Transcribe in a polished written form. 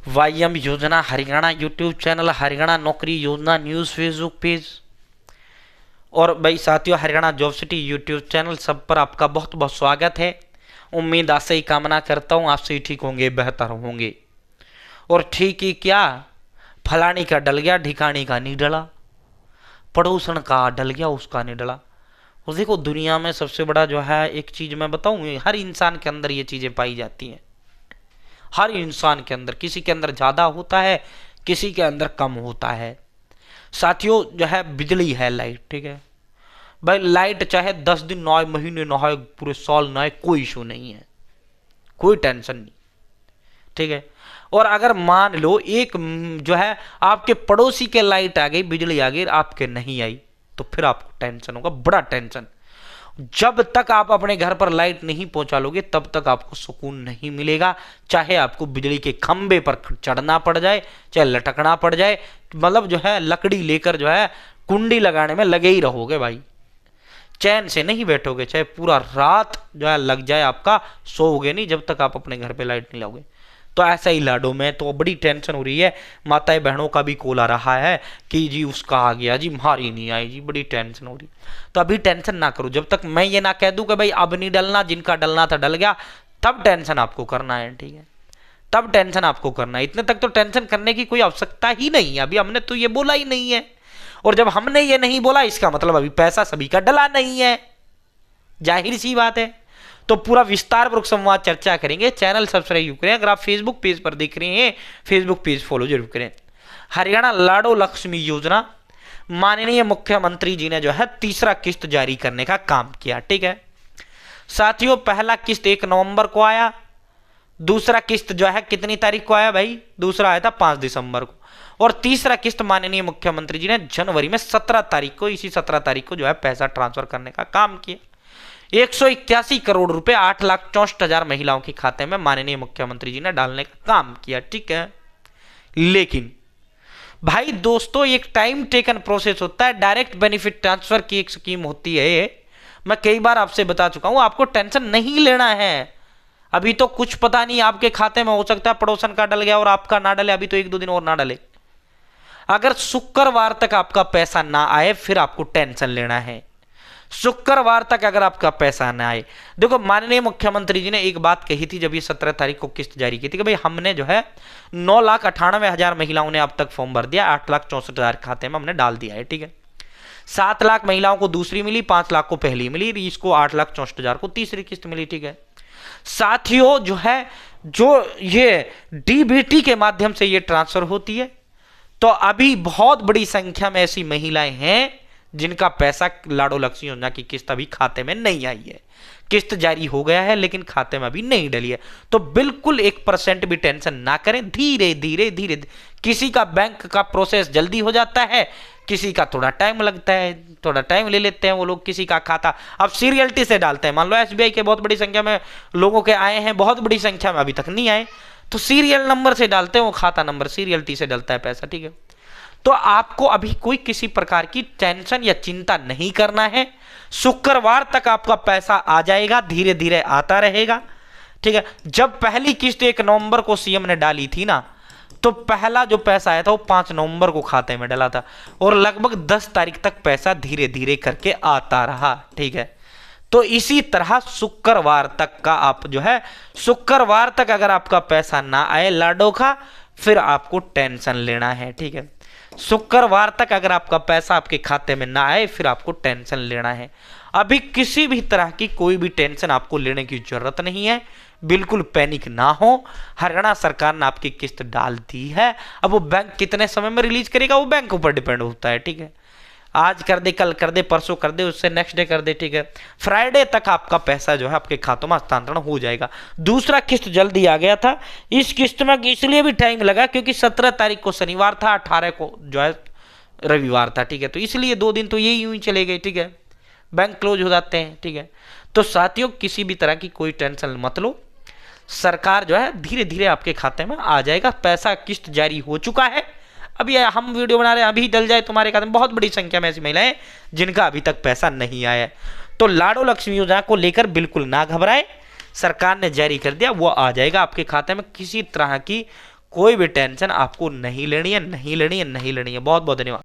वाईएम योजना Haryana YouTube channel, Haryana नौकरी योजना न्यूज़ फेसबुक पेज और भाई साथियों Haryana job city YouTube channel, सब पर आपका बहुत बहुत स्वागत है। उम्मीद आपसे ही कामना करता हूँ आपसे ही ठीक होंगे, बेहतर होंगे। और ठीक ही क्या, फलानी का डल गया ढिकानी का नहीं डला, पड़ोसन का डल गया उसका नहीं डला। और देखो दुनिया में सबसे बड़ा जो है एक चीज़ मैं बताऊँ, हर इंसान के अंदर ये चीज़ें पाई जाती हैं। हर इंसान के अंदर, किसी के अंदर ज़्यादा होता है, किसी के अंदर कम होता है। साथियों जो है बिजली है, लाइट, ठीक है भाई, लाइट चाहे 10 दिन ना आए, महीने ना आए, पूरे साल ना आए, कोई इशू नहीं है, कोई टेंशन नहीं, ठीक है। और अगर मान लो एक जो है आपके पड़ोसी के लाइट आ गई, बिजली आ गई, आपके नहीं आई, तो फिर आपको टेंशन होगा, बड़ा टेंशन। जब तक आप अपने घर पर लाइट नहीं पहुंचा लोगे तब तक आपको सुकून नहीं मिलेगा। चाहे आपको बिजली के खंबे पर चढ़ना पड़ जाए, चाहे लटकना पड़ जाए, मतलब जो है लकड़ी लेकर जो है कुंडी लगाने में लगे ही रहोगे भाई, चैन से नहीं बैठोगे। चाहे पूरा रात जो है लग जाए आपका, सोओगे नहीं जब तक आप अपने घर पे लाइट नहीं लाओगे। तो ऐसा ही लाडो में तो बड़ी टेंशन हो रही है, माताएं बहनों का भी कॉल आ रहा है कि जी उसका आ गया जी, हमारी नहीं आई जी, बड़ी टेंशन हो रही। तो अभी टेंशन ना करो, जब तक मैं ये ना कह दूं कि भाई अब नहीं डलना, जिनका डलना था डल गया, तब टेंशन आपको करना है, ठीक है, तब टेंशन आपको करना है। इतने तक तो टेंशन करने की कोई आवश्यकता ही नहीं है, अभी हमने तो ये बोला ही नहीं है। और जब हमने ये नहीं बोला इसका मतलब अभी पैसा सभी का डला नहीं है, जाहिर सी बात है। तो पूरा विस्तार पूर्वक संवाद चर्चा करेंगे। चैनल सब्सक्राइब करें, अगर आप फेसबुक पेज पर देख रहे हैं फेसबुक पेज फॉलो जरूर करें। हरियाणा लाडो लक्ष्मी योजना, माननीय मुख्यमंत्री जी ने जो है तीसरा किस्त जारी करने का काम किया, ठीक है साथियों। पहला किस्त 1 नवंबर को आया, दूसरा किस्त जो है कितनी तारीख को आया भाई, दूसरा आया था 5 दिसंबर को, और तीसरा किस्त माननीय मुख्यमंत्री जी ने जनवरी में 17 तारीख को, इसी 17 तारीख को जो है पैसा ट्रांसफर करने का काम किया। 181 करोड़ रुपए 8,64,000 महिलाओं के खाते में माननीय मुख्यमंत्री जी ने डालने का काम किया, ठीक है। लेकिन भाई दोस्तों एक टाइम टेकन प्रोसेस होता है, डायरेक्ट बेनिफिट ट्रांसफर की एक स्कीम होती है, मैं कई बार आपसे बता चुका हूं, आपको टेंशन नहीं लेना है। अभी तो कुछ पता नहीं, आपके खाते में हो सकता है पड़ोसन का डल गया और आपका ना डले, अभी तो 1-2 दिन और ना डले। अगर शुक्रवार तक आपका पैसा ना आए फिर आपको टेंशन लेना है। शुक्रवार तक अगर आपका पैसा ना आए, देखो माननीय मुख्यमंत्री जी ने एक बात कही थी जब ये 17 तारीख को किस्त जारी की थी कि भाई हमने जो है 9,98,000 महिलाओं ने अब तक फॉर्म भर दिया, 8,64,000 खाते में हमने डाल दिया है, ठीक है। 7 लाख महिलाओं को दूसरी मिली, 5 लाख को पहली मिली, इसको 8,64,000 को तीसरी किस्त मिली, ठीक है साथियों। जो है जो ये डीबीटी के माध्यम से ये ट्रांसफर होती है, तो अभी बहुत बड़ी संख्या में ऐसी महिलाएं हैं जिनका पैसा लाडो लक्ष्मी योजना की किस्त अभी खाते में नहीं आई है। किस्त जारी हो गया है लेकिन खाते में अभी नहीं डली है। तो बिल्कुल 1% भी टेंशन ना करें, धीरे धीरे धीरे, किसी का बैंक का प्रोसेस जल्दी हो जाता है, किसी का थोड़ा टाइम लगता है, थोड़ा टाइम ले लेते हैं वो लोग, किसी का खाता अब सीरियलिटी से डालते हैं। मान लो एसबीआई के बहुत बड़ी संख्या में लोगों के आए हैं, बहुत बड़ी संख्या में अभी तक नहीं आए, तो सीरियल नंबर से डालते हैं, वो खाता नंबर सीरियलिटी से डलता है पैसा, ठीक है। तो आपको अभी कोई किसी प्रकार की टेंशन या चिंता नहीं करना है। शुक्रवार तक आपका पैसा आ जाएगा, धीरे धीरे आता रहेगा, ठीक है। जब पहली किस्त 1 नवंबर को सीएम ने डाली थी ना, तो पहला जो पैसा आया था वो 5 नवंबर को खाते में डला था, और लगभग 10 तारीख तक पैसा धीरे धीरे करके आता रहा, ठीक है। तो इसी तरह शुक्रवार तक का आप जो है, शुक्रवार तक अगर आपका पैसा ना आए लाडो का, फिर आपको टेंशन लेना है, ठीक है। शुक्रवार तक अगर आपका पैसा आपके खाते में ना आए फिर आपको टेंशन लेना है। अभी किसी भी तरह की कोई भी टेंशन आपको लेने की जरूरत नहीं है, बिल्कुल पैनिक ना हो। हरियाणा सरकार ने आपकी किस्त डाल दी है, अब वो बैंक कितने समय में रिलीज करेगा वो बैंक ऊपर डिपेंड होता है, ठीक है। आज कर दे, कल कर दे, परसों कर दे, उससे नेक्स्ट डे कर दे, ठीक है। फ्राइडे तक आपका पैसा जो है आपके खातों में हस्तांतरण हो जाएगा। दूसरा किस्त जल्दी आ गया था, इस किस्त में इसलिए भी टाइम लगा क्योंकि 17 तारीख को शनिवार था, 18 को जो है रविवार था, ठीक है। तो इसलिए 2 दिन तो यही यूं ही चले गए, ठीक है, बैंक क्लोज हो जाते हैं, ठीक है। तो साथियों किसी भी तरह की कोई टेंशन मत लो, सरकार जो है धीरे धीरे आपके खाते में आ जाएगा। पैसा किस्त जारी हो चुका है, अभी हम वीडियो बना रहे हैं, अभी डल जाए तुम्हारे खाते में। बहुत बड़ी संख्या में ऐसी महिलाएं जिनका अभी तक पैसा नहीं आया है। तो लाडो लक्ष्मी योजना को लेकर बिल्कुल ना घबराए, सरकार ने जारी कर दिया, वो आ जाएगा आपके खाते में, किसी तरह की कोई भी टेंशन आपको नहीं लेनी है, नहीं लेनी है, नहीं लेनी है। बहुत बहुत धन्यवाद।